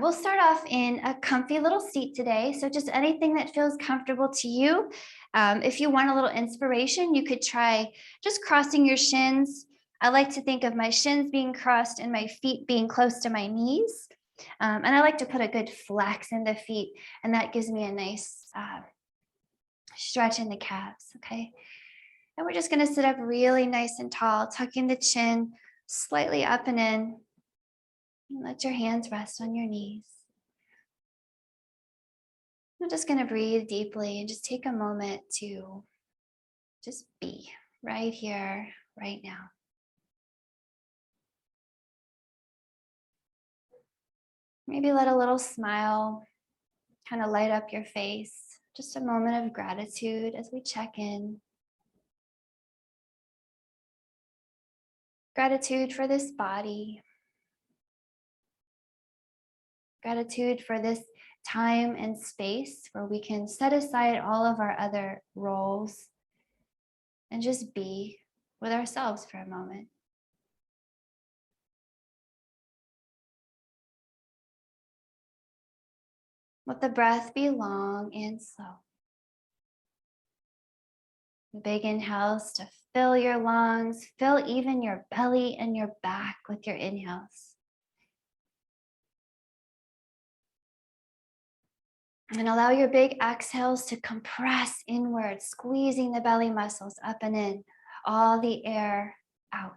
We'll start off in a comfy little seat today. So just anything that feels comfortable to you. If you want a little inspiration, you could try just crossing your shins. I like to think of my shins being crossed and my feet being close to my knees. And I like to put a good flex in the feet, and that gives me a nice stretch in the calves, okay? And we're just gonna sit up really nice and tall, tucking the chin slightly up and in. And let your hands rest on your knees. I'm just going to breathe deeply and just take a moment to just be right here, right now. Maybe let a little smile kind of light up your face. Just a moment of gratitude as we check in. Gratitude for this body. Gratitude for this time and space where we can set aside all of our other roles and just be with ourselves for a moment. Let the breath be long and slow. The big inhales to fill your lungs, fill even your belly and your back with your inhales. And allow your big exhales to compress inward, squeezing the belly muscles up and in, all the air out.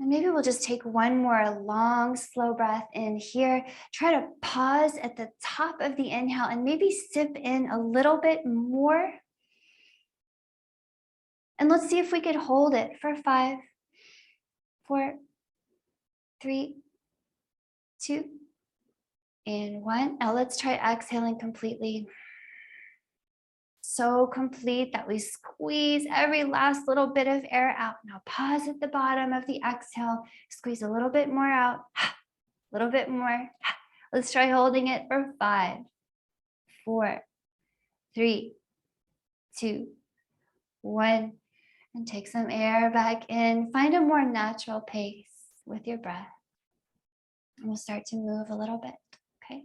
And maybe we'll just take one more long, slow breath in here. Try to pause at the top of the inhale and maybe sip in a little bit more. And let's see if we could hold it for 5, 4, 3, 2, and 1. Now let's try exhaling completely. So complete that we squeeze every last little bit of air out. Now pause at the bottom of the exhale, squeeze a little bit more out, a little bit more. Let's try holding it for 5, 4, 3, 2, 1. And take some air back in. Find a more natural pace with your breath. And we'll start to move a little bit, okay?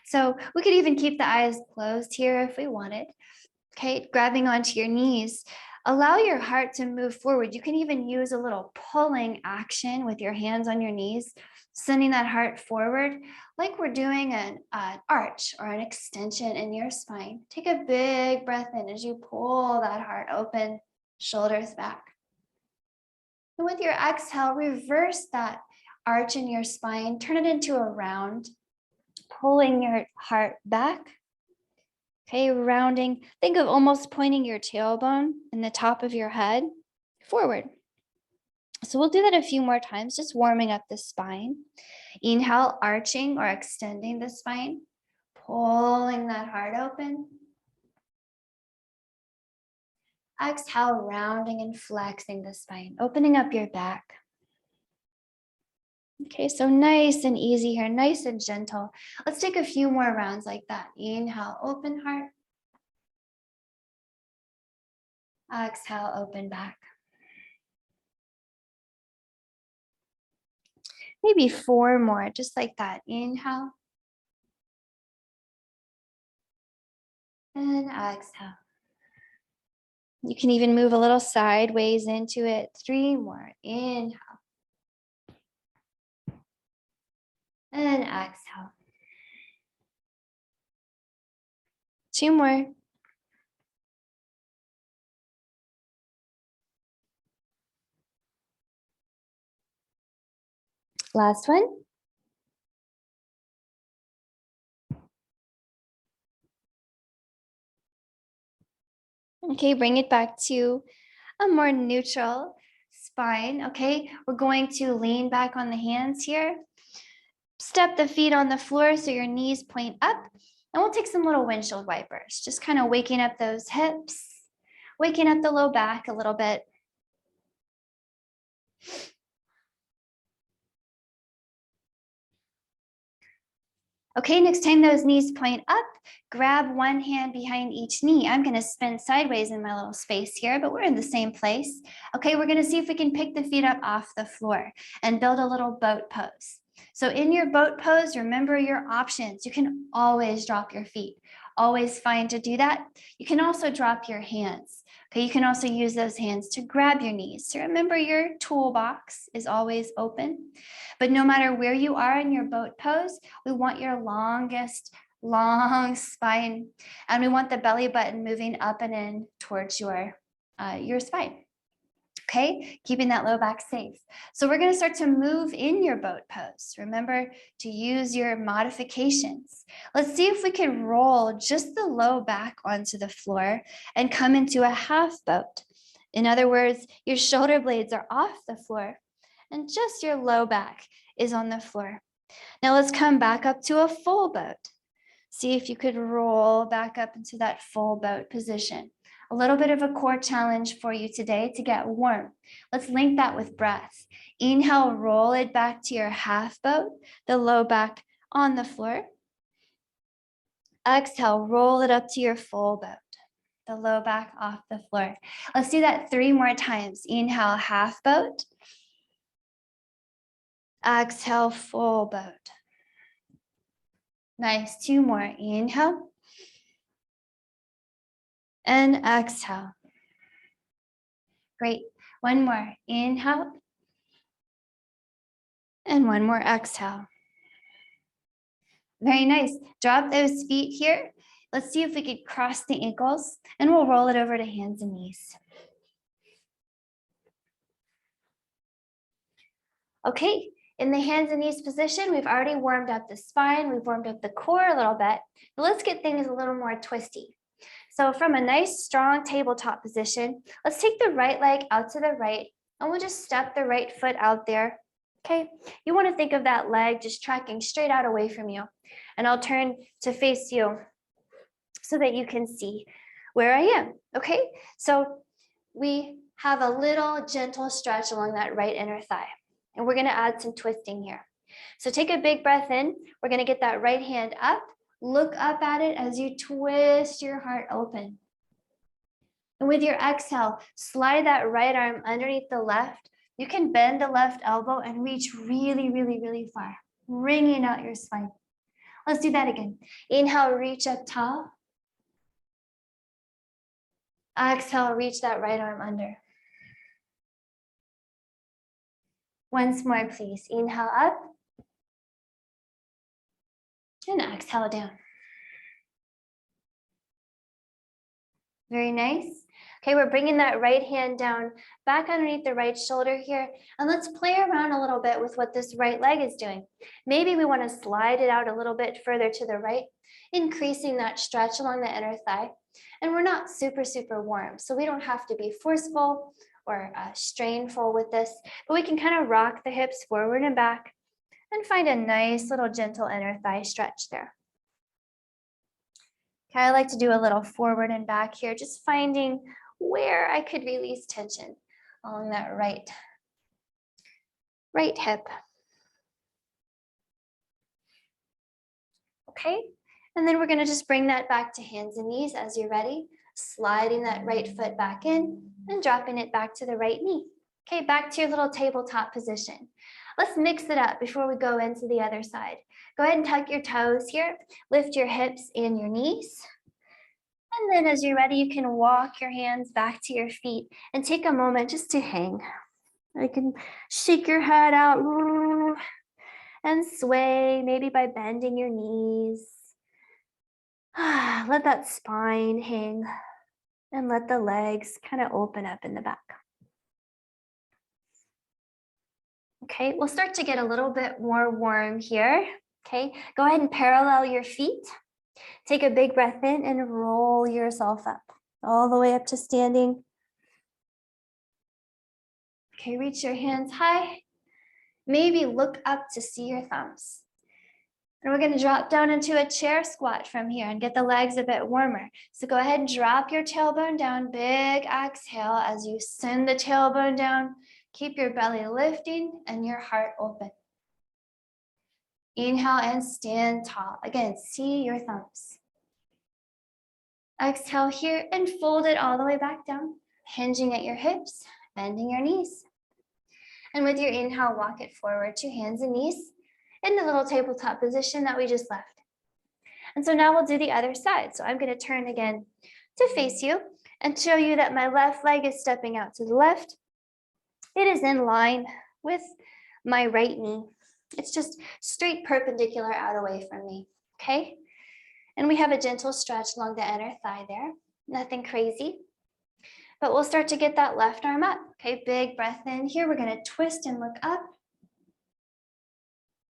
So we could even keep the eyes closed here if we wanted. Okay, grabbing onto your knees. Allow your heart to move forward. You can even use a little pulling action with your hands on your knees, sending that heart forward like we're doing an arch or an extension in your spine. Take a big breath in as you pull that heart open, shoulders back. And with your exhale, reverse that arch in your spine, turn it into a round, pulling your heart back. Okay, rounding. Think of almost pointing your tailbone in the top of your head forward. So we'll do that a few more times, just warming up the spine. Inhale, arching or extending the spine, pulling that heart open. Exhale, rounding and flexing the spine, opening up your back. Okay, so nice and easy here, nice and gentle. Let's take a few more rounds like that. Inhale, open heart. Exhale, open back. Maybe 4 more, just like that. Inhale. And exhale. You can even move a little sideways into it. 3 more. Inhale. And exhale. 2 more. Last one. Okay, bring it back to a more neutral spine. Okay, we're going to lean back on the hands here. Step the feet on the floor so your knees point up. And we'll take some little windshield wipers, just kind of waking up those hips, waking up the low back a little bit. Okay, next time those knees point up, grab one hand behind each knee. I'm gonna spin sideways in my little space here, but we're in the same place. Okay, we're gonna see if we can pick the feet up off the floor and build a little boat pose. So in your boat pose, remember your options. You can always drop your feet. Always fine to do that. You can also drop your hands. Okay, you can also use those hands to grab your knees. So remember your toolbox is always open. But no matter where you are in your boat pose, we want your longest, long spine. And we want the belly button moving up and in towards your spine. Okay, keeping that low back safe. So we're going to start to move in your boat pose. Remember to use your modifications. Let's see if we can roll just the low back onto the floor and come into a half boat. In other words, your shoulder blades are off the floor and just your low back is on the floor. Now let's come back up to a full boat. See if you could roll back up into that full boat position. A little bit of a core challenge for you today to get warm. Let's link that with breath. Inhale, roll it back to your half boat, the low back on the floor. Exhale, roll it up to your full boat, the low back off the floor. Let's do that 3 more times. Inhale, half boat. Exhale, full boat. Nice, 2 more. Inhale. And exhale. Great. 1 more. Inhale. And 1 more. Exhale. Very nice. Drop those feet here. Let's see if we could cross the ankles and we'll roll it over to hands and knees. Okay. In the hands and knees position, we've already warmed up the spine. We've warmed up the core a little bit. But let's get things a little more twisty. So from a nice, strong tabletop position, let's take the right leg out to the right, and we'll just step the right foot out there. Okay, you want to think of that leg just tracking straight out away from you. And I'll turn to face you so that you can see where I am. Okay, so we have a little gentle stretch along that right inner thigh. And we're going to add some twisting here. So take a big breath in. We're going to get that right hand up. Look up at it as you twist your heart open. And with your exhale, slide that right arm underneath the left. You can bend the left elbow and reach really, really, really far, wringing out your spine. Let's do that again. Inhale, reach up tall. Exhale, reach that right arm under. Once more, please. Inhale up. And exhale down. Very nice. Okay, we're bringing that right hand down, back underneath the right shoulder here. And let's play around a little bit with what this right leg is doing. Maybe we want to slide it out a little bit further to the right, increasing that stretch along the inner thigh. And we're not super, super warm, so we don't have to be forceful or strainful with this, but we can kind of rock the hips forward and back and find a nice little gentle inner thigh stretch there. Okay, I like to do a little forward and back here, just finding where I could release tension along that right hip. Okay, and then we're going to just bring that back to hands and knees as you're ready, sliding that right foot back in and dropping it back to the right knee. Okay, back to your little tabletop position. Let's mix it up before we go into the other side. Go ahead and tuck your toes here, lift your hips and your knees. And then as you're ready, you can walk your hands back to your feet and take a moment just to hang. You can shake your head out and sway, maybe by bending your knees. Let that spine hang and let the legs kind of open up in the back. Okay, we'll start to get a little bit more warm here. Okay, go ahead and parallel your feet. Take a big breath in and roll yourself up all the way up to standing. Okay, reach your hands high. Maybe look up to see your thumbs. And we're going to drop down into a chair squat from here and get the legs a bit warmer. So go ahead and drop your tailbone down. Big exhale as you send the tailbone down. Keep your belly lifting and your heart open. Inhale and stand tall. Again, see your thumbs. Exhale here and fold it all the way back down, hinging at your hips, bending your knees. And with your inhale, walk it forward to hands and knees in the little tabletop position that we just left. And so now we'll do the other side. So I'm going to turn again to face you and show you that my left leg is stepping out to the left. It is in line with my right knee. It's just straight perpendicular out away from me, okay? And we have a gentle stretch along the inner thigh there. Nothing crazy. But we'll start to get that left arm up, okay? Big breath in here. We're going to twist and look up.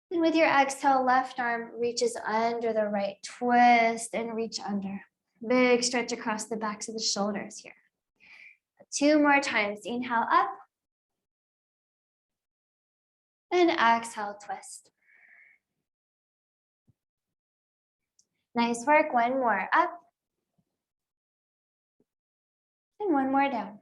And with your exhale, left arm reaches under the right. Twist and reach under. Big stretch across the backs of the shoulders here. 2 more times. Inhale up. And exhale, twist. Nice work. 1 more up. And 1 more down.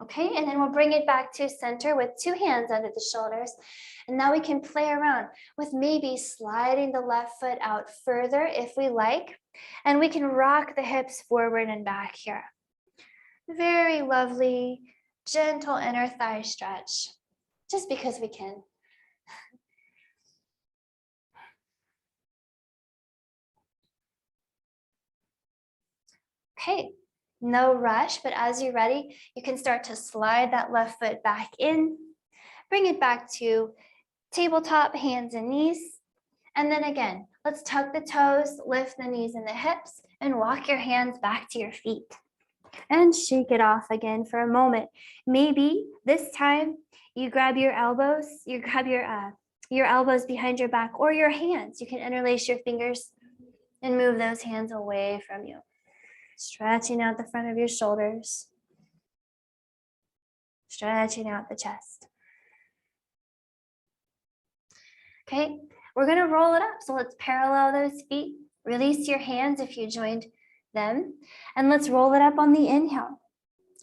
Okay, and then we'll bring it back to center with 2 hands under the shoulders. And now we can play around with maybe sliding the left foot out further if we like. And we can rock the hips forward and back here. Very lovely, gentle inner thigh stretch, just because we can. Okay. No rush, but as you're ready, you can start to slide that left foot back in, bring it back to tabletop, hands and knees. And then again, let's tuck the toes, lift the knees and the hips, and walk your hands back to your feet. And shake it off again for a moment. Maybe this time you grab your elbows, your elbows behind your back or your hands. You can interlace your fingers and move those hands away from you. Stretching out the front of your shoulders. Stretching out the chest. Okay, we're going to roll it up. So let's parallel those feet. Release your hands if you joined them. And let's roll it up on the inhale.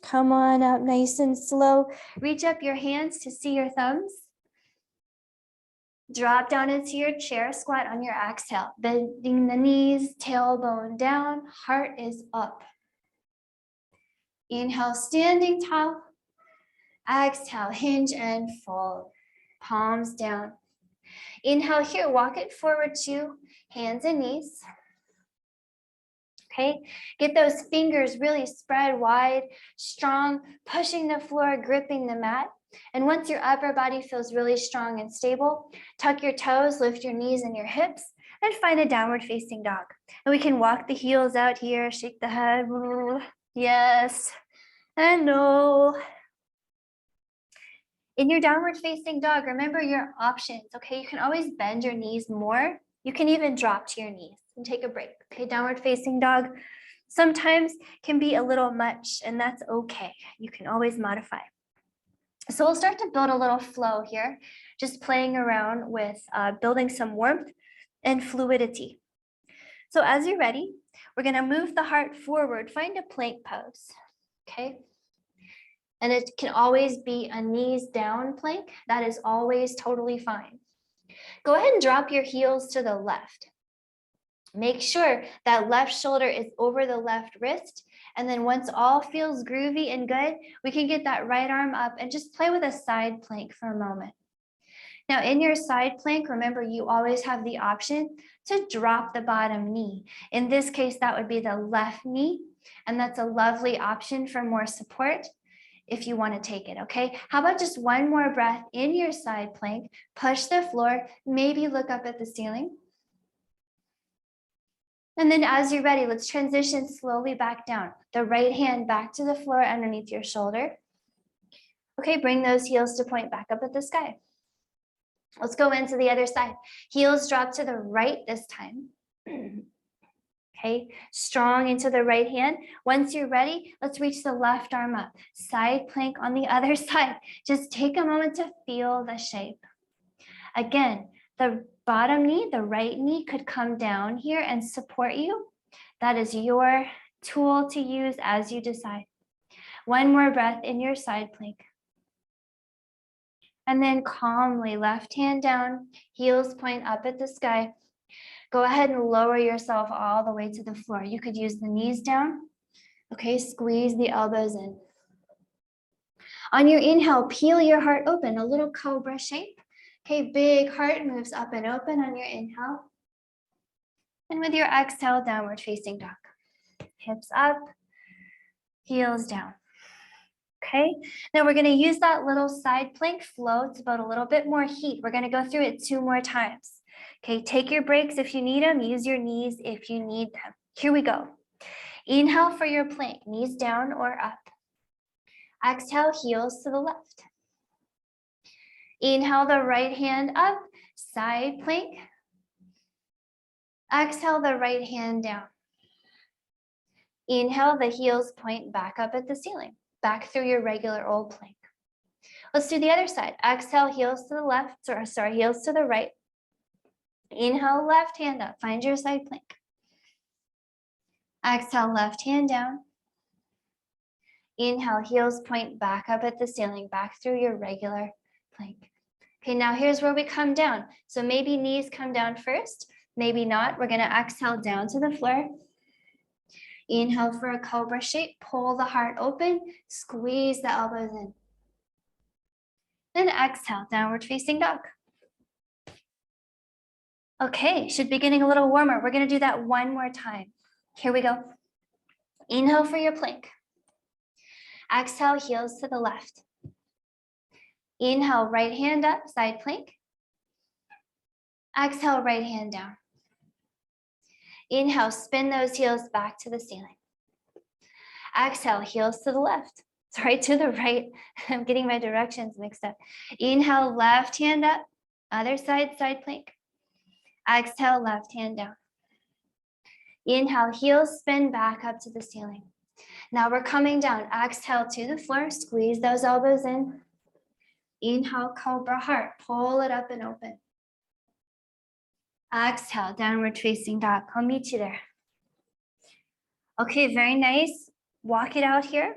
Come on up nice and slow. Reach up your hands to see your thumbs. Drop down into your chair, squat on your exhale. Bending the knees, tailbone down, heart is up. Inhale, standing tall. Exhale, hinge and fold. Palms down. Inhale here, walk it forward to hands and knees. Okay, get those fingers really spread wide, strong, pushing the floor, gripping the mat. And once your upper body feels really strong and stable, tuck your toes, lift your knees and your hips, and find a downward facing dog. And we can walk the heels out here, shake the head. Yes, and no. In your downward facing dog, remember your options, okay? You can always bend your knees more. You can even drop to your knees and take a break, okay? Downward facing dog sometimes can be a little much, and that's okay. You can always modify. So we'll start to build a little flow here, just playing around with building some warmth and fluidity. So as you're ready, we're gonna move the heart forward, find a plank pose, okay? And it can always be a knees down plank. That is always totally fine. Go ahead and drop your heels to the left. Make sure that left shoulder is over the left wrist. And then once all feels groovy and good, we can get that right arm up and just play with a side plank for a moment. Now in your side plank, remember you always have the option to drop the bottom knee. In this case, that would be the left knee. And that's a lovely option for more support if you want to take it, okay? How about just 1 more breath in your side plank, push the floor, maybe look up at the ceiling. And then as you're ready, let's transition slowly back down. The right hand back to the floor underneath your shoulder. Okay, bring those heels to point back up at the sky. Let's go into the other side. Heels drop to the right this time. Okay, strong into the right hand. Once you're ready, let's reach the left arm up. Side plank on the other side. Just take a moment to feel the shape. Again, the bottom knee, the right knee could come down here and support you. That is your tool to use as you decide. 1 more breath in your side plank. And then calmly, left hand down, heels point up at the sky. Go ahead and lower yourself all the way to the floor. You could use the knees down. Okay, squeeze the elbows in. On your inhale, peel your heart open, a little cobra shape. Okay, big heart moves up and open on your inhale. And with your exhale, downward facing dog. Hips up, heels down. Okay, now we're gonna use that little side plank flow to build a little bit more heat. We're gonna go through it 2 more times. Okay, take your breaks if you need them, use your knees if you need them. Here we go. Inhale for your plank, knees down or up. Exhale, heels to the left. Inhale the right hand up, side plank. Exhale the right hand down. Inhale, the heels point back up at the ceiling, back through your regular old plank. Let's do the other side. Exhale, heels to the left, or sorry, heels to the right. Inhale, left hand up, find your side plank. Exhale, left hand down. Inhale, heels point back up at the ceiling, back through your regular plank. Okay, now here's where we come down. So maybe knees come down first, maybe not. We're gonna exhale down to the floor. Inhale for a cobra shape, pull the heart open, squeeze the elbows in. Then exhale, downward facing dog. Okay, should be getting a little warmer. We're gonna do that 1 more time. Here we go. Inhale for your plank. Exhale, heels to the left. Inhale, right hand up, side plank. Exhale, right hand down. Inhale, spin those heels back to the ceiling. Exhale, heels to the left. Sorry, to the right. I'm getting my directions mixed up. Inhale, left hand up, other side, side plank. Exhale, left hand down. Inhale, heels spin back up to the ceiling. Now we're coming down. Exhale to the floor, squeeze those elbows in. Inhale, cobra heart, pull it up and open. Exhale, downward facing dog. I'll meet you there. Okay, very nice. Walk it out here.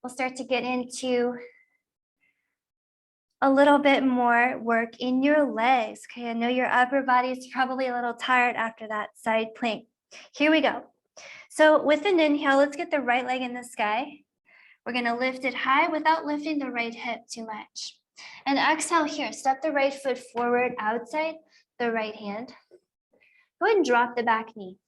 We'll start to get into a little bit more work in your legs. Okay, I know your upper body is probably a little tired after that side plank. Here we go. So with an inhale, let's get the right leg in the sky. We're gonna lift it high without lifting the right hip too much. And exhale here, step the right foot forward outside the right hand. Go ahead and drop the back knee.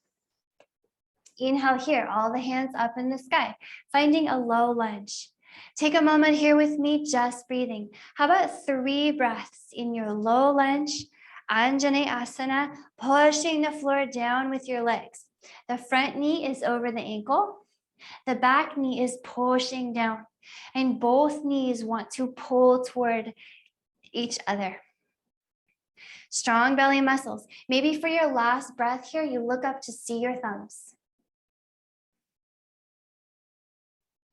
Inhale here, all the hands up in the sky, finding a low lunge. Take a moment here with me, just breathing. How about 3 breaths in your low lunge, Anjaneyasana, pushing the floor down with your legs. The front knee is over the ankle. The back knee is pushing down, and both knees want to pull toward each other. Strong belly muscles. Maybe for your last breath here, you look up to see your thumbs.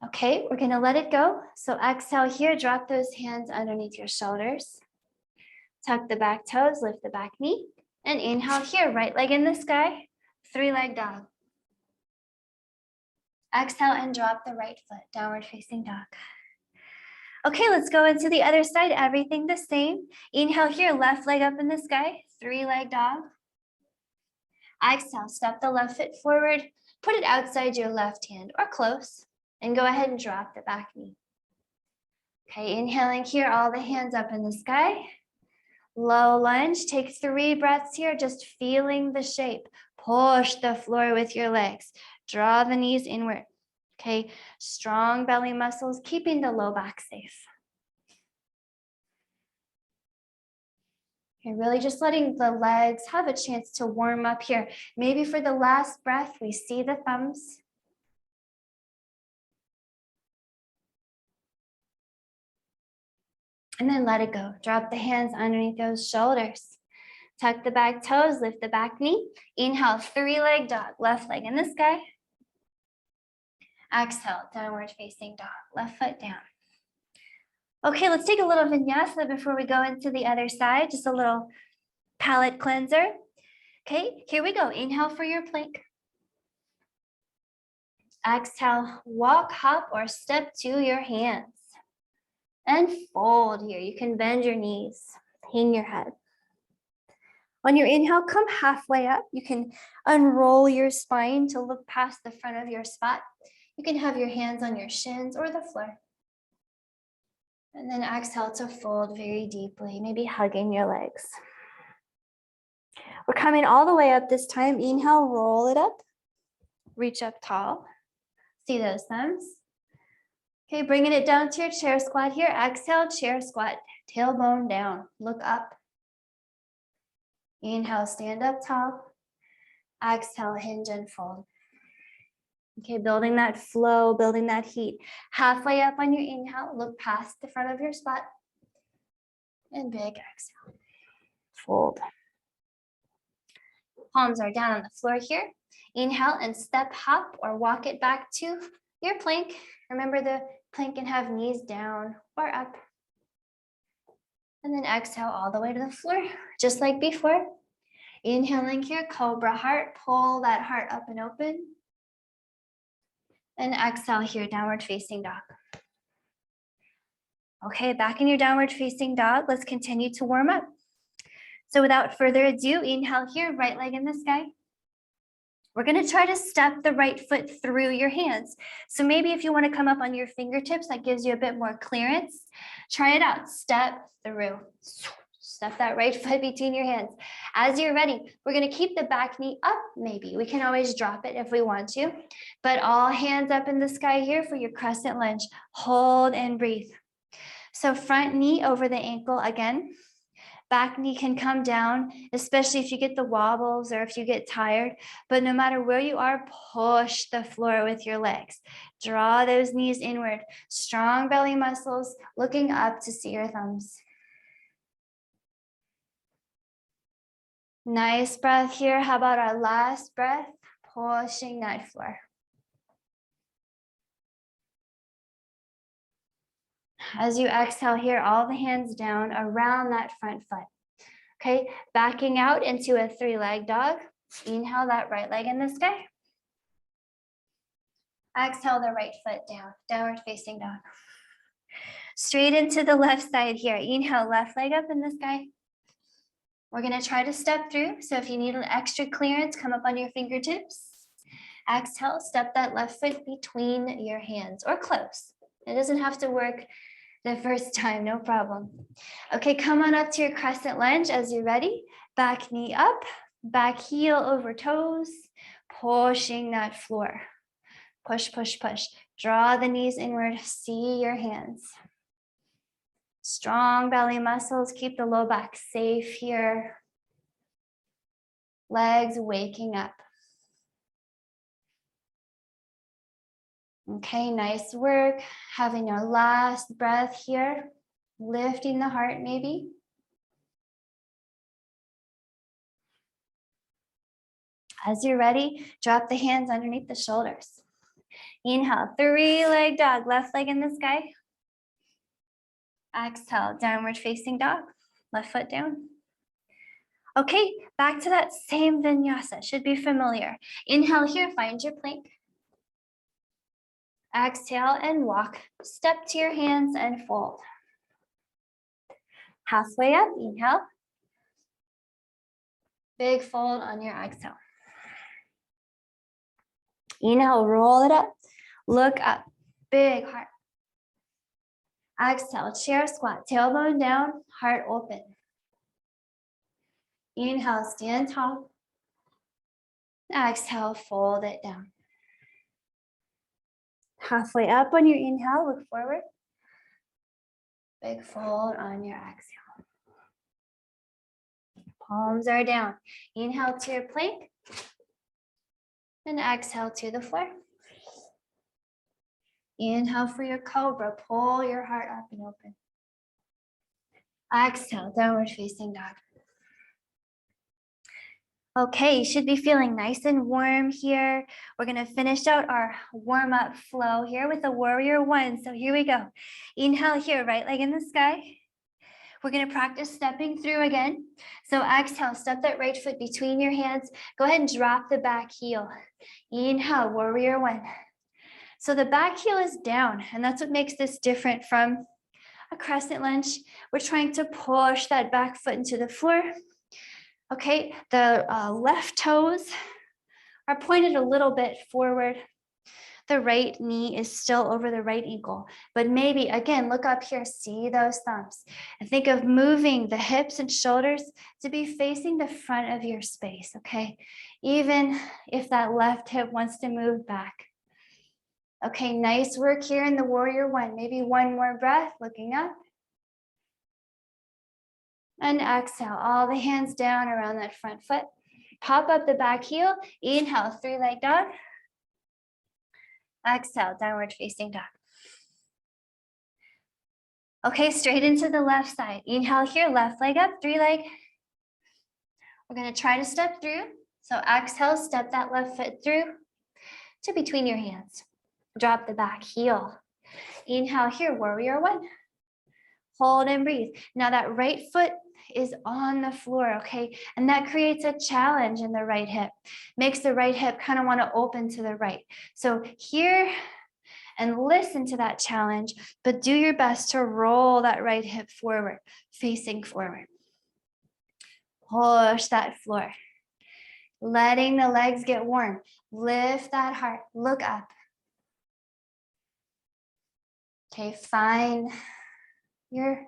Okay, we're gonna let it go. So exhale here, drop those hands underneath your shoulders. Tuck the back toes, lift the back knee, and inhale here, right leg in the sky, 3-leg dog. Exhale and drop the right foot, downward facing dog. Okay, let's go into the other side, everything the same. Inhale here, left leg up in the sky, 3-leg dog. Exhale, step the left foot forward, put it outside your left hand or close, and go ahead and drop the back knee. Okay, inhaling here, all the hands up in the sky. Low lunge, take 3 breaths here, just feeling the shape. Push the floor with your legs. Draw the knees inward. Okay, strong belly muscles, keeping the low back safe. You're really just letting the legs have a chance to warm up here. Maybe for the last breath, we see the thumbs. And then let it go. Drop the hands underneath those shoulders. Tuck the back toes, lift the back knee. Inhale, 3-leg dog, left leg in the sky. Exhale, downward facing dog, left foot down. Okay, let's take a little vinyasa before we go into the other side, just a little palate cleanser. Okay, here we go. Inhale for your plank. Exhale, walk, hop, or step to your hands. And fold here. You can bend your knees, hang your head. On your inhale, come halfway up. You can unroll your spine to look past the front of your spot. You can have your hands on your shins or the floor. And then exhale to fold very deeply, maybe hugging your legs. We're coming all the way up this time. Inhale, roll it up. Reach up tall. See those thumbs? Okay, bringing it down to your chair squat here. Exhale, chair squat, tailbone down. Look up. Inhale, stand up tall. Exhale, hinge and fold. Okay, building that flow, building that heat. Halfway up on your inhale, look past the front of your spot. And big exhale. Fold. Palms are down on the floor here. Inhale and step, hop, or walk it back to your plank. Remember, the plank can have knees down or up. And then exhale all the way to the floor, just like before. Inhaling here, cobra heart, pull that heart up and open. And exhale here, downward facing dog. Okay, back in your downward facing dog, let's continue to warm up. So without further ado, inhale here, right leg in the sky. We're gonna try to step the right foot through your hands. So maybe if you wanna come up on your fingertips, that gives you a bit more clearance. Try it out, step through. Step that right foot between your hands. As you're ready, we're gonna keep the back knee up, maybe. We can always drop it if we want to, but all hands up in the sky here for your crescent lunge. Hold and breathe. So front knee over the ankle again. Back knee can come down, especially if you get the wobbles or if you get tired. But no matter where you are, push the floor with your legs. Draw those knees inward. Strong belly muscles, looking up to see your thumbs. Nice breath here. How about our last breath? Pushing that floor. As you exhale here, all the hands down around that front foot. Okay, backing out into a three-leg dog. Inhale that right leg in the sky. Exhale the right foot down, downward facing dog. Straight into the left side here. Inhale, left leg up in the sky. We're gonna try to step through. So if you need an extra clearance, come up on your fingertips. Exhale, step that left foot between your hands or close. It doesn't have to work the first time, no problem. Okay, come on up to your crescent lunge as you're ready. Back knee up, back heel over toes, pushing that floor. Push, push, push. Draw the knees inward, see your hands. Strong belly muscles, keep the low back safe here. Legs waking up. Okay, nice work. Having your last breath here, lifting the heart maybe. As you're ready, drop the hands underneath the shoulders. Inhale, three-leg dog, left leg in the sky. Exhale, downward facing dog, left foot down. Okay, back to that same vinyasa, should be familiar. Inhale here, find your plank. Exhale and walk. Step to your hands and fold. Halfway up, inhale. Big fold on your exhale. Inhale, roll it up. Look up, big heart. Exhale, chair squat, tailbone down, heart open. Inhale, stand tall. Exhale, fold it down. Halfway up on your inhale, look forward. Big fold on your exhale. Palms are down. Inhale to your plank. And exhale to the floor. Inhale for your cobra. Pull your heart up and open. Exhale, downward facing dog. Okay, you should be feeling nice and warm here. We're gonna finish out our warm-up flow here with a warrior one. So here we go. Inhale here, right leg in the sky. We're gonna practice stepping through again. So exhale, step that right foot between your hands. Go ahead and drop the back heel. Inhale, warrior one. So the back heel is down, and that's what makes this different from a crescent lunge. We're trying to push that back foot into the floor. Okay, the left toes are pointed a little bit forward. The right knee is still over the right ankle, but maybe again, look up here, see those thumbs, and think of moving the hips and shoulders to be facing the front of your space, okay? Even if that left hip wants to move back. Okay, nice work here in the warrior one. Maybe one more breath, looking up. And exhale, all the hands down around that front foot. Pop up the back heel, inhale, three-leg dog. Exhale, downward facing dog. Okay, straight into the left side. Inhale here, left leg up, three leg. We're gonna try to step through. So exhale, step that left foot through to between your hands. Drop the back heel. Inhale here, warrior one. Hold and breathe. Now that right foot is on the floor, okay? And that creates a challenge in the right hip. Makes the right hip kind of want to open to the right. So here, and listen to that challenge, but do your best to roll that right hip forward, facing forward. Push that floor. Letting the legs get warm. Lift that heart, look up. Okay, find your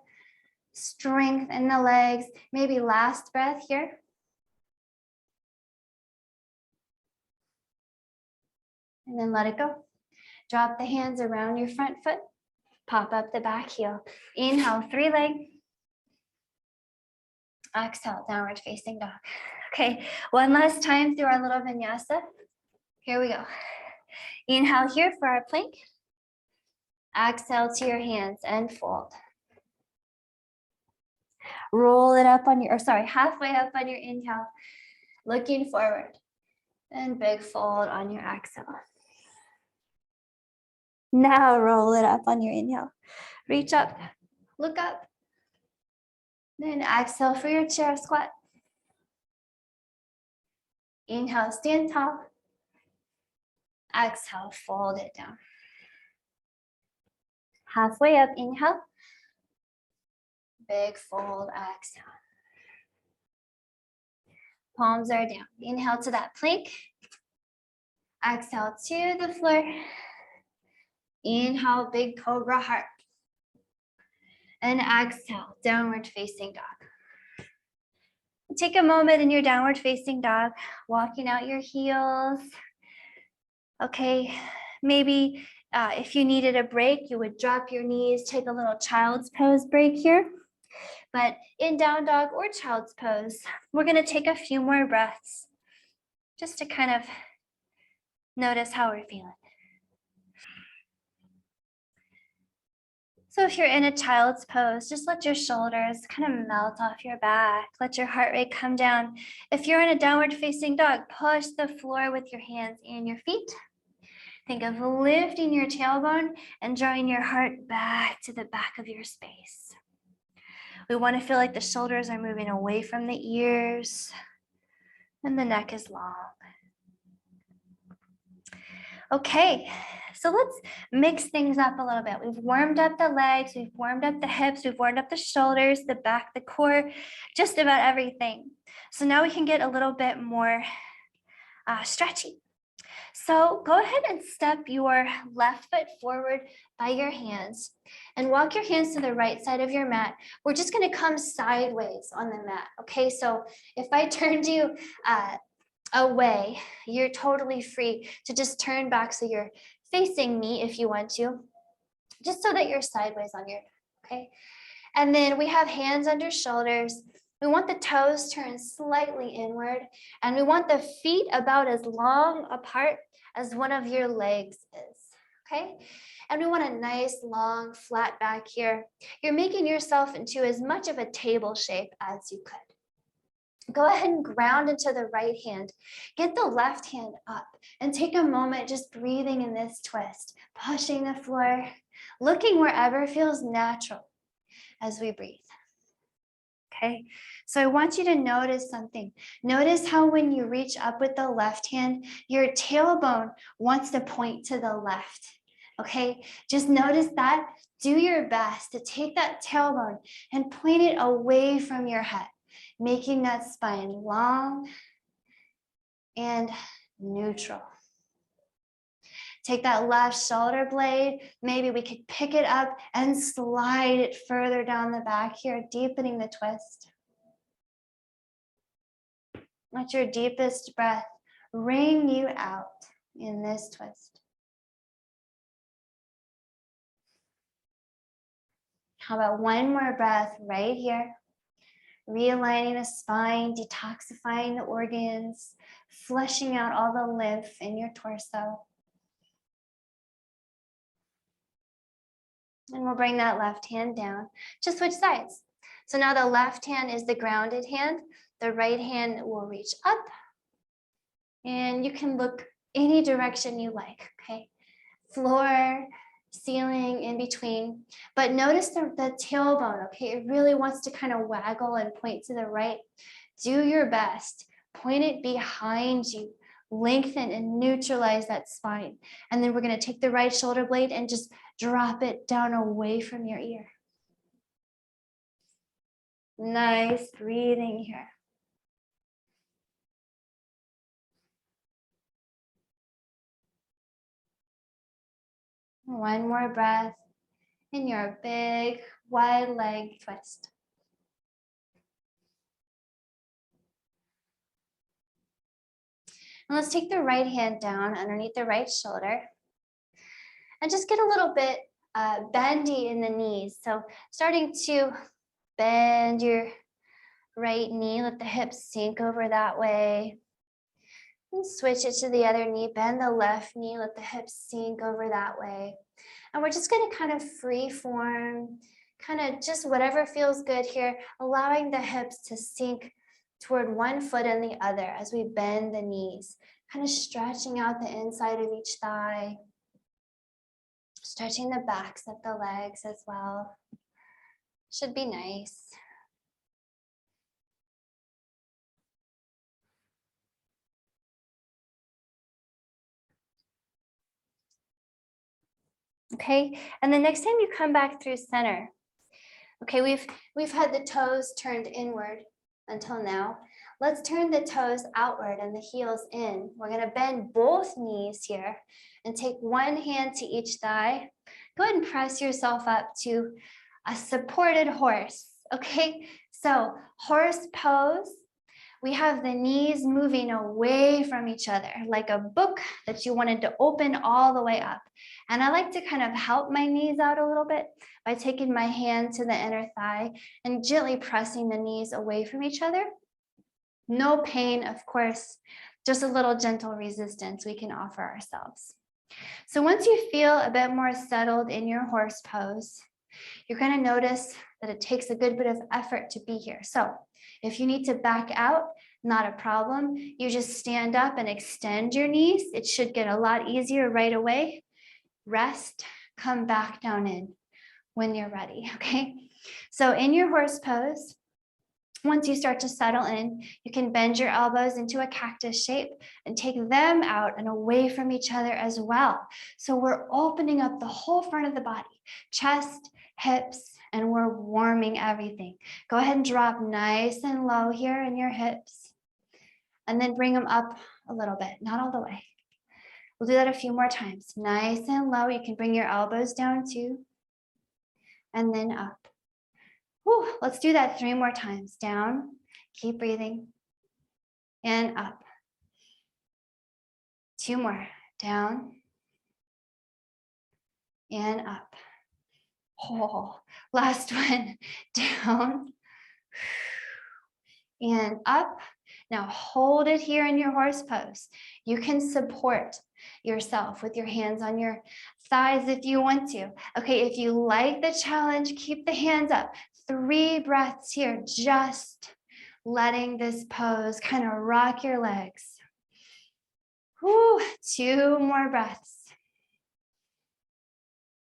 strength in the legs. Maybe last breath here. And then let it go. Drop the hands around your front foot. Pop up the back heel. Inhale, three leg. Exhale, downward facing dog. Okay, one last time through our little vinyasa. Here we go. Inhale here for our plank. Exhale to your hands and fold. Roll it up on your, or sorry, halfway up on your inhale. Looking forward. And big fold on your exhale. Now roll it up on your inhale. Reach up, look up. Then exhale for your chair squat. Inhale, stand tall. Exhale, fold it down. Halfway up, inhale. Big fold, exhale. Palms are down. Inhale to that plank. Exhale to the floor. Inhale, big cobra heart. And exhale, downward facing dog. Take a moment in your downward facing dog, walking out your heels. Okay, maybe if you needed a break, you would drop your knees, take a little child's pose break here. But in down dog or child's pose, we're gonna take a few more breaths just to kind of notice how we're feeling. So if you're in a child's pose, just let your shoulders kind of melt off your back. Let your heart rate come down. If you're in a downward facing dog, push the floor with your hands and your feet. Think of lifting your tailbone and drawing your heart back to the back of your space. We want to feel like the shoulders are moving away from the ears and the neck is long. Okay, so let's mix things up a little bit. We've warmed up the legs, we've warmed up the hips, we've warmed up the shoulders, the back, the core, just about everything. So now we can get a little bit more stretchy. So go ahead and step your left foot forward by your hands and walk your hands to the right side of your mat. We're just going to come sideways on the mat. Okay, so if I turned you away, you're totally free to just turn back so you're facing me if you want to, just so that you're sideways on your, okay? And then we have hands under shoulders. We want the toes turned slightly inward, and we want the feet about as long apart as one of your legs is, okay? And we want a nice, long, flat back here. You're making yourself into as much of a table shape as you could. Go ahead and ground into the right hand. Get the left hand up and take a moment just breathing in this twist, pushing the floor, looking wherever feels natural as we breathe. Okay, so I want you to notice something. Notice how when you reach up with the left hand, your tailbone wants to point to the left. Okay, just notice that. Do your best to take that tailbone and point it away from your head, making that spine long and neutral. Take that left shoulder blade. Maybe we could pick it up and slide it further down the back here, deepening the twist. Let your deepest breath wring you out in this twist. How about one more breath right here? Realigning the spine, detoxifying the organs, flushing out all the lymph in your torso. And we'll bring that left hand down. Just switch sides. So now the left hand is the grounded hand. The right hand will reach up. And you can look any direction you like, okay? Floor, ceiling, in between. But notice the tailbone, okay? It really wants to kind of waggle and point to the right. Do your best. Point it behind you. Lengthen and neutralize that spine. And then we're going to take the right shoulder blade and just drop it down away from your ear. Nice breathing here. One more breath in your big wide leg twist. And let's take the right hand down underneath the right shoulder and just get a little bit bendy in the knees. So starting to bend your right knee, let the hips sink over that way. And switch it to the other knee, bend the left knee, let the hips sink over that way. And we're just going to kind of free form, kind of just whatever feels good here, allowing the hips to sink toward one foot and the other as we bend the knees, kind of stretching out the inside of each thigh, stretching the backs of the legs as well. Should be nice. Okay, and the next time you come back through center, okay, we've had the toes turned inward until now. Let's turn the toes outward and the heels in. We're gonna bend both knees here and take one hand to each thigh. Go ahead and press yourself up to a supported horse, okay? So horse pose. We have the knees moving away from each other like a book that you wanted to open all the way up. And I like to kind of help my knees out a little bit by taking my hand to the inner thigh and gently pressing the knees away from each other. No pain, of course, just a little gentle resistance we can offer ourselves. So once you feel a bit more settled in your horse pose, you're going to notice that it takes a good bit of effort to be here. So if you need to back out, not a problem. You just stand up and extend your knees. It should get a lot easier right away. Rest, come back down in when you're ready, okay? So in your horse pose, once you start to settle in, you can bend your elbows into a cactus shape and take them out and away from each other as well. So we're opening up the whole front of the body, chest, hips, and we're warming everything. Go ahead and drop nice and low here in your hips and then bring them up a little bit, not all the way. We'll do that a few more times. Nice and low. You can bring your elbows down too and then up. Whew, let's do that 3 more times. Down, keep breathing, and up. 2 more. Down and up. Oh, last one. Down and up. Now hold it here in your horse pose. You can support yourself with your hands on your thighs if you want to. Okay, if you like the challenge, keep the hands up. 3 breaths here, just letting this pose kind of rock your legs. Whew, 2 more breaths.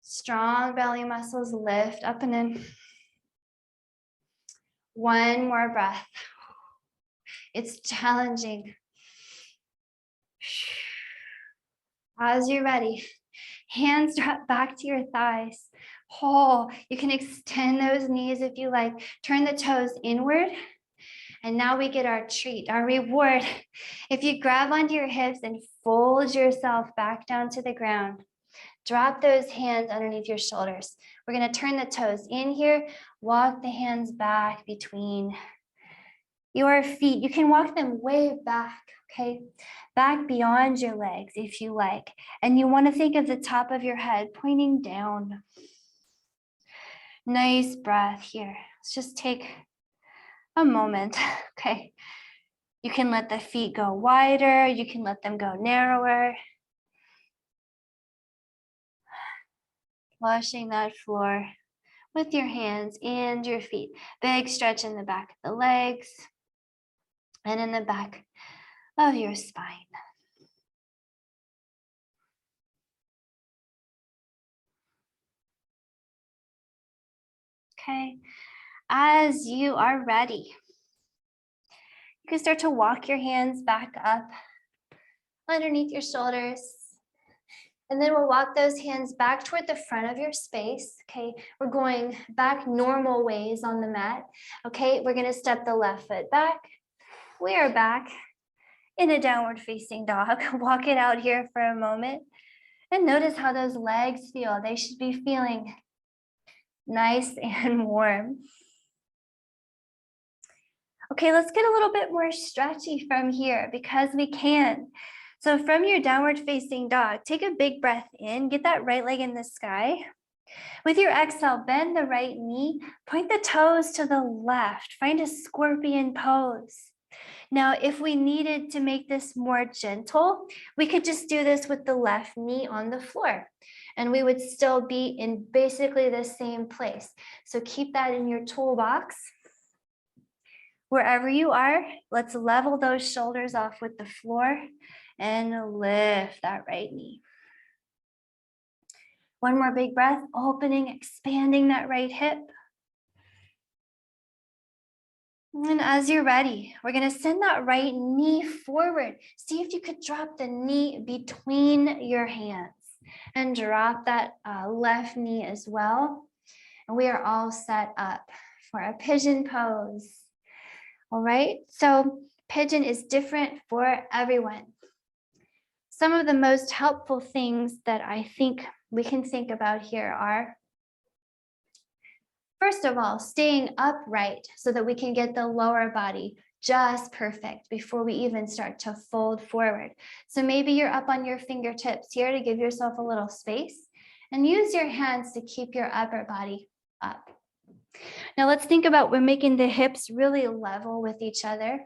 Strong belly muscles lift up and in. 1 more breath. It's challenging. As you're ready, Hands drop back to your thighs. Oh, you can extend those knees if you like. Turn the toes inward. And now we get our treat, our reward. If you grab onto your hips and fold yourself back down to the ground, drop those hands underneath your shoulders. We're going to turn the toes in here, walk the hands back between your feet. You can walk them way back, okay? Back beyond your legs if you like. And you want to think of the top of your head pointing down. Nice breath here. Let's just take a moment, okay? You can let the feet go wider. You can let them go narrower. Washing that floor with your hands and your feet. Big stretch in the back of the legs and in the back of your spine. Okay, as you are ready, you can start to walk your hands back up underneath your shoulders. And then we'll walk those hands back toward the front of your space. Okay, we're going back normal ways on the mat. Okay, we're gonna step the left foot back. We are back in a downward facing dog. Walk it out here for a moment and notice how those legs feel. They should be feeling nice and warm. Okay, let's get a little bit more stretchy from here because we can. So from your downward facing dog, take a big breath in, get that right leg in the sky. With your exhale, bend the right knee, point the toes to the left, find a scorpion pose. Now, if we needed to make this more gentle, we could just do this with the left knee on the floor, and we would still be in basically the same place. So keep that in your toolbox. Wherever you are, let's level those shoulders off with the floor and lift that right knee. One more big breath, opening, expanding that right hip. And as you're ready, we're going to send that right knee forward. See if you could drop the knee between your hands and drop that left knee as well. And we are all set up for a pigeon pose. All right, so pigeon is different for everyone. Some of the most helpful things that I think we can think about here are, first of all, staying upright so that we can get the lower body just perfect before we even start to fold forward. So maybe you're up on your fingertips here to give yourself a little space and use your hands to keep your upper body up. Now let's think about we're making the hips really level with each other.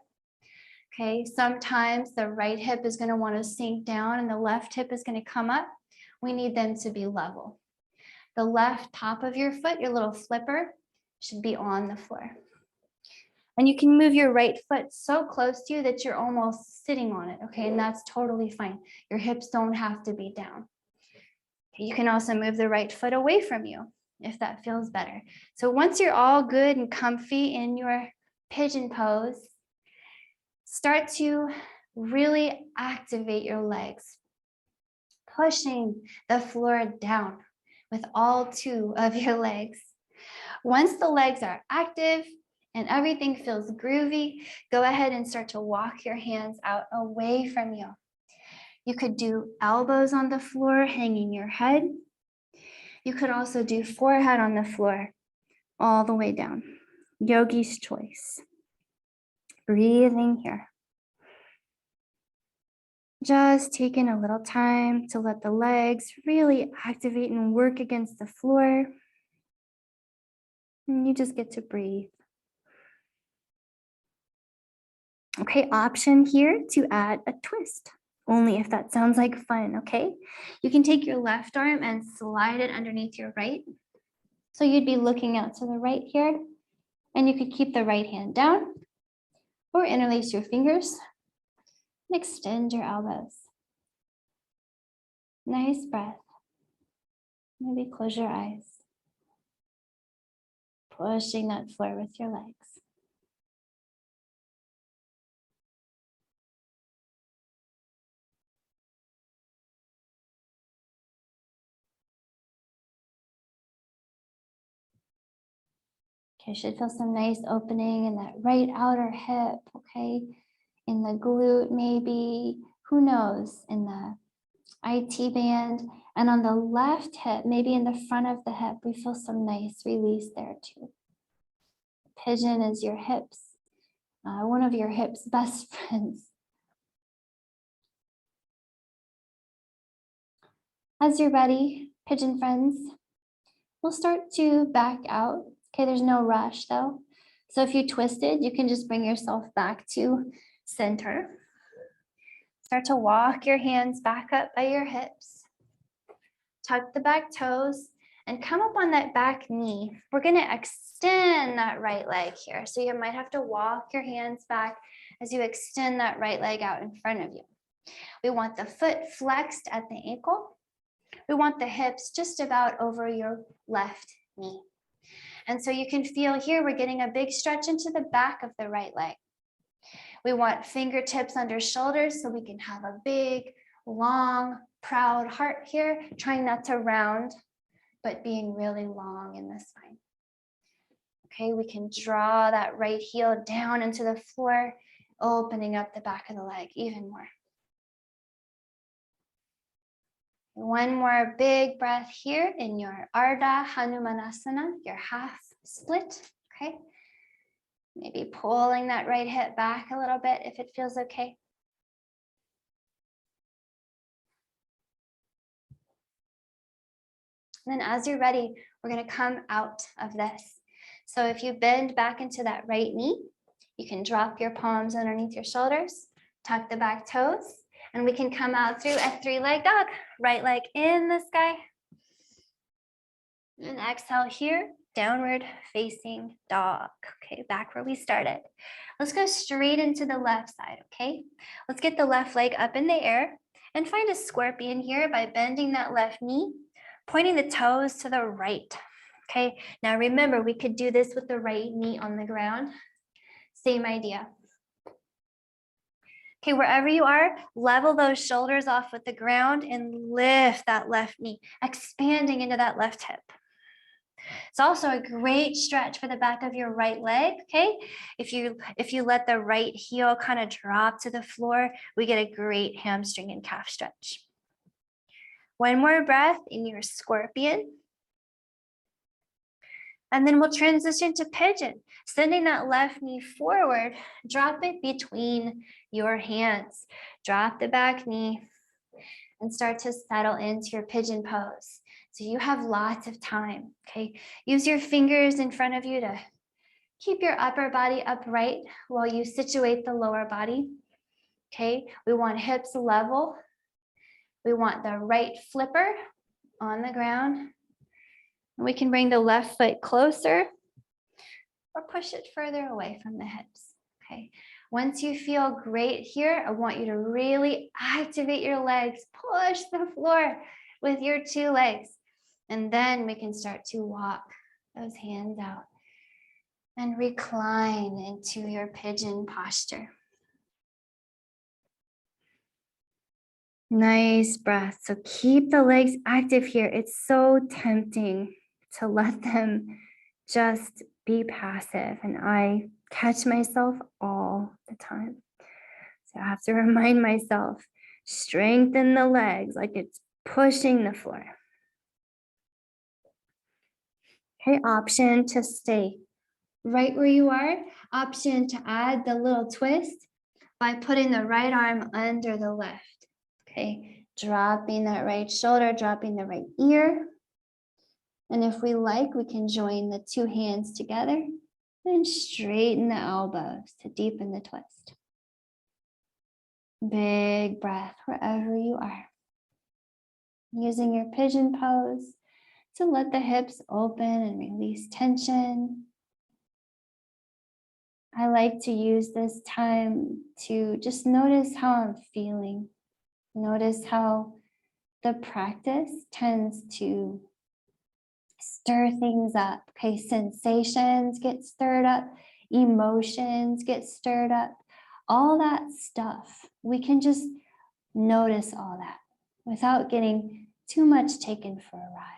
Okay, sometimes the right hip is going to want to sink down and the left hip is going to come up. We need them to be level. The left top of your foot, your little flipper, should be on the floor. And you can move your right foot so close to you that you're almost sitting on it, okay? And that's totally fine. Your hips don't have to be down. Okay, you can also move the right foot away from you if that feels better. So once you're all good and comfy in your pigeon pose, start to really activate your legs, pushing the floor down with all two of your legs. Once the legs are active and everything feels groovy, go ahead and start to walk your hands out away from you. You could do elbows on the floor, hanging your head. You could also do forehead on the floor, all the way down. Yogi's choice. Breathing here. Just taking a little time to let the legs really activate and work against the floor. And you just get to breathe. Okay, option here to add a twist, only if that sounds like fun, okay? You can take your left arm and slide it underneath your right. So you'd be looking out to the right here, and you could keep the right hand down or interlace your fingers and extend your elbows. Nice breath. Maybe close your eyes. Pushing that floor with your legs. Okay, should feel some nice opening in that right outer hip, okay? In the glute maybe, who knows, in the IT band. And on the left hip, maybe in the front of the hip, we feel some nice release there too. Pigeon is your hips, one of your hips' best friends. As you're ready, pigeon friends, we'll start to back out. Okay, there's no rush though. So if you twisted, you can just bring yourself back to center. Start to walk your hands back up by your hips. Tuck the back toes and come up on that back knee. We're going to extend that right leg here. So you might have to walk your hands back as you extend that right leg out in front of you. We want the foot flexed at the ankle. We want the hips just about over your left knee. And so you can feel here, we're getting a big stretch into the back of the right leg. We want fingertips under shoulders so we can have a big, long, proud heart here, trying not to round, but being really long in the spine. Okay, we can draw that right heel down into the floor, opening up the back of the leg even more. One more big breath here in your Ardha Hanumanasana, your half split, okay? Maybe pulling that right hip back a little bit if it feels okay. And then as you're ready, we're going to come out of this. So if you bend back into that right knee, you can drop your palms underneath your shoulders, tuck the back toes, and we can come out through a three-leg dog. Right leg in the sky. And exhale here, downward facing dog. Okay, back where we started. Let's go straight into the left side, okay? Let's get the left leg up in the air and find a scorpion here by bending that left knee, pointing the toes to the right. Okay, now remember, we could do this with the right knee on the ground. Same idea. Okay, wherever you are, level those shoulders off with the ground and lift that left knee, expanding into that left hip. It's also a great stretch for the back of your right leg, okay? If you let the right heel kind of drop to the floor, we get a great hamstring and calf stretch. One more breath in your scorpion. And then we'll transition to pigeon, sending that left knee forward, drop it between your hands. Drop the back knee and start to settle into your pigeon pose. So you have lots of time, okay? Use your fingers in front of you to keep your upper body upright while you situate the lower body, okay? We want hips level. We want the right flipper on the ground. We can bring the left foot closer or push it further away from the hips, okay? Once you feel great here, I want you to really activate your legs, push the floor with your two legs, and then we can start to walk those hands out and recline into your pigeon posture. Nice breath. So keep the legs active here. It's so tempting to let them just be passive, and I catch myself all the time. So I have to remind myself, strengthen the legs like it's pushing the floor. Okay, option to stay right where you are. Option to add the little twist by putting the right arm under the left. Okay, dropping that right shoulder, dropping the right ear. And if we like, we can join the two hands together and straighten the elbows to deepen the twist. Big breath wherever you are. Using your pigeon pose to let the hips open and release tension. I like to use this time to just notice how I'm feeling. Notice how the practice tends to stir things up. Okay, sensations get stirred up, emotions get stirred up, all that stuff. We can just notice all that without getting too much taken for a ride.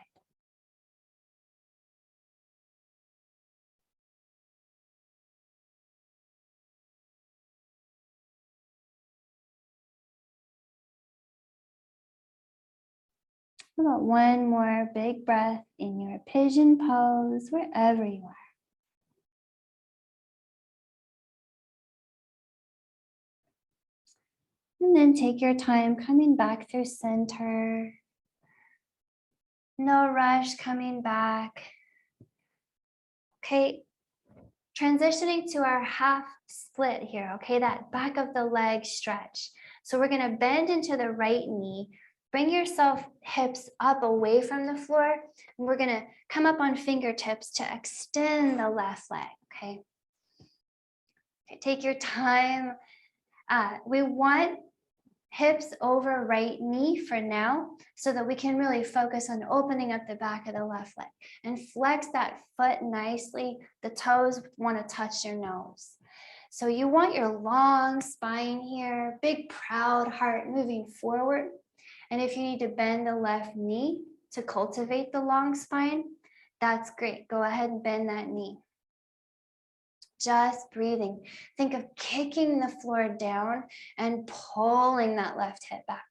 How about one more big breath in your pigeon pose, wherever you are. And then take your time coming back through center. No rush coming back. Okay, transitioning to our half split here, okay, that back of the leg stretch. So we're gonna bend into the right knee, bring yourself hips up away from the floor, and we're gonna come up on fingertips to extend the left leg, okay? Okay, take your time. We want hips over right knee for now so that we can really focus on opening up the back of the left leg and flex that foot nicely. The toes want to touch your nose. So you want your long spine here, big proud heart moving forward. And if you need to bend the left knee to cultivate the long spine, that's great. Go ahead and bend that knee. Just breathing. Think of kicking the floor down and pulling that left hip back.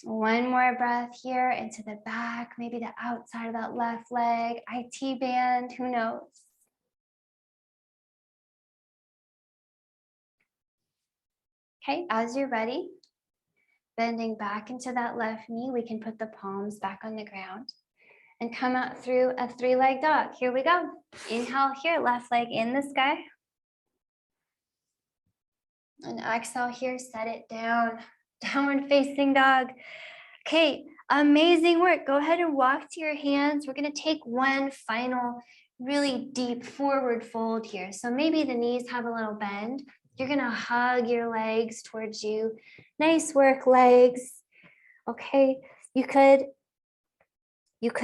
One more breath here into the back, maybe the outside of that left leg, IT band, who knows? Okay, as you're ready, bending back into that left knee, we can put the palms back on the ground and come out through a three-leg dog. Here we go. Inhale here, left leg in the sky. And exhale here, set it down. Downward facing dog. Okay, amazing work. Go ahead and walk to your hands. We're gonna take one final really deep forward fold here. So maybe the knees have a little bend. You're gonna hug your legs towards you. Nice work, legs. Okay, you could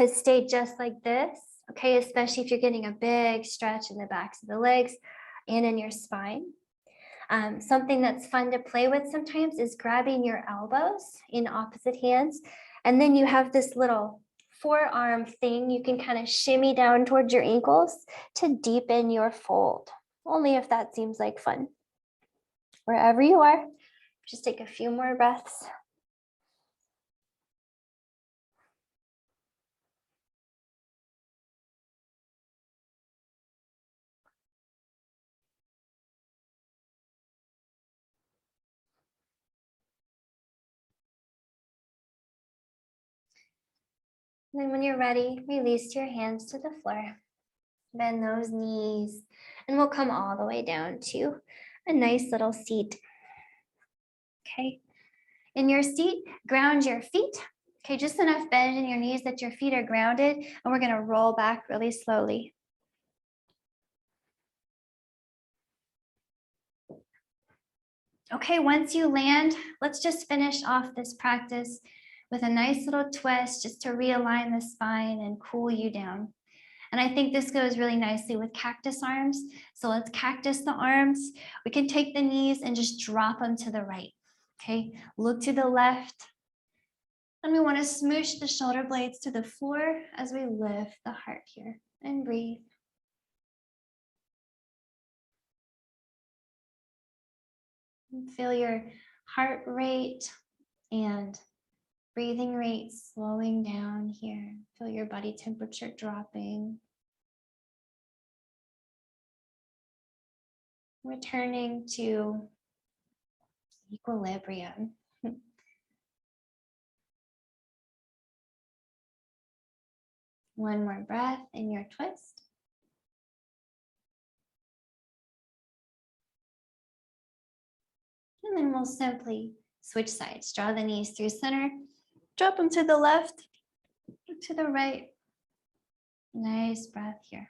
stay just like this, okay, especially if you're getting a big stretch in the backs of the legs and in your spine. Something that's fun to play with sometimes is grabbing your elbows in opposite hands. And then you have this little forearm thing. You can kind of shimmy down towards your ankles to deepen your fold. Only if that seems like fun. Wherever you are, just take a few more breaths. And then when you're ready, release your hands to the floor. Bend those knees, and we'll come all the way down to a nice little seat. Okay. In your seat, ground your feet. Okay, just enough bend in your knees that your feet are grounded, and we're gonna roll back really slowly. Okay, once you land, let's just finish off this practice with a nice little twist just to realign the spine and cool you down. And I think this goes really nicely with cactus arms. So let's cactus the arms. We can take the knees and just drop them to the right. Okay, look to the left. And we want to smoosh the shoulder blades to the floor as we lift the heart here and breathe. And feel your heart rate and breathing rate slowing down here. Feel your body temperature dropping. Returning to equilibrium. One more breath in your twist. And then we'll simply switch sides. Draw the knees through center. Drop them to the left, to the right. Nice breath here.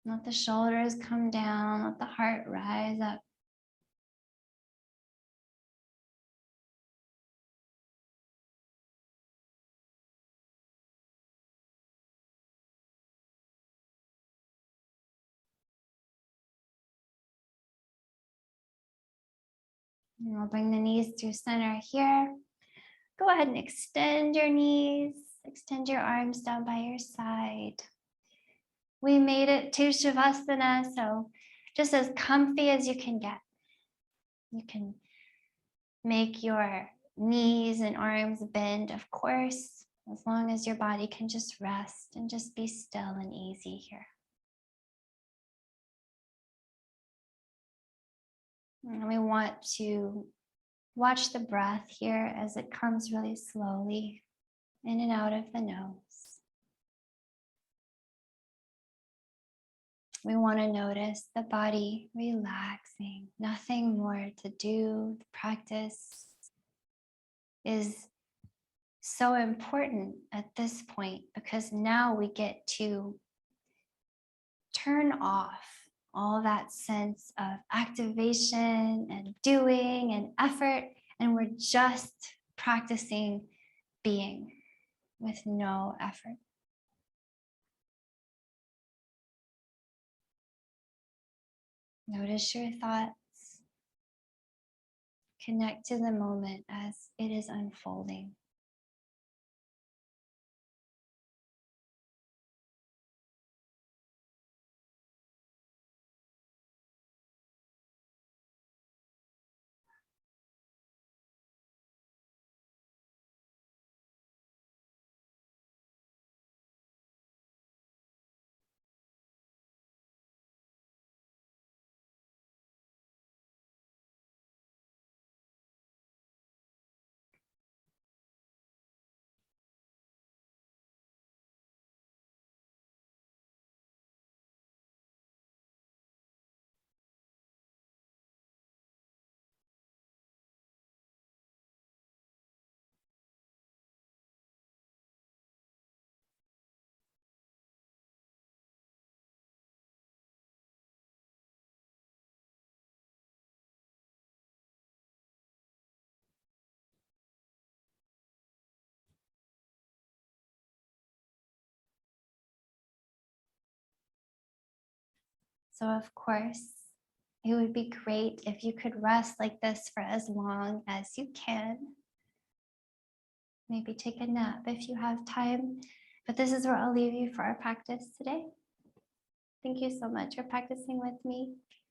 Let the shoulders come down. Let the heart rise up. And we'll bring the knees through center here. Go ahead and extend your knees, extend your arms down by your side. We made it to Shavasana, so just as comfy as you can get. You can make your knees and arms bend, of course, as long as your body can just rest and just be still and easy here. And we want to watch the breath here as it comes really slowly in and out of the nose. We want to notice the body relaxing, nothing more to do. The practice is so important at this point because now we get to turn off all that sense of activation and doing and effort, and we're just practicing being with no effort. Notice your thoughts. Connect to the moment as it is unfolding. So of course, it would be great if you could rest like this for as long as you can. Maybe take a nap if you have time, but this is where I'll leave you for our practice today. Thank you so much for practicing with me.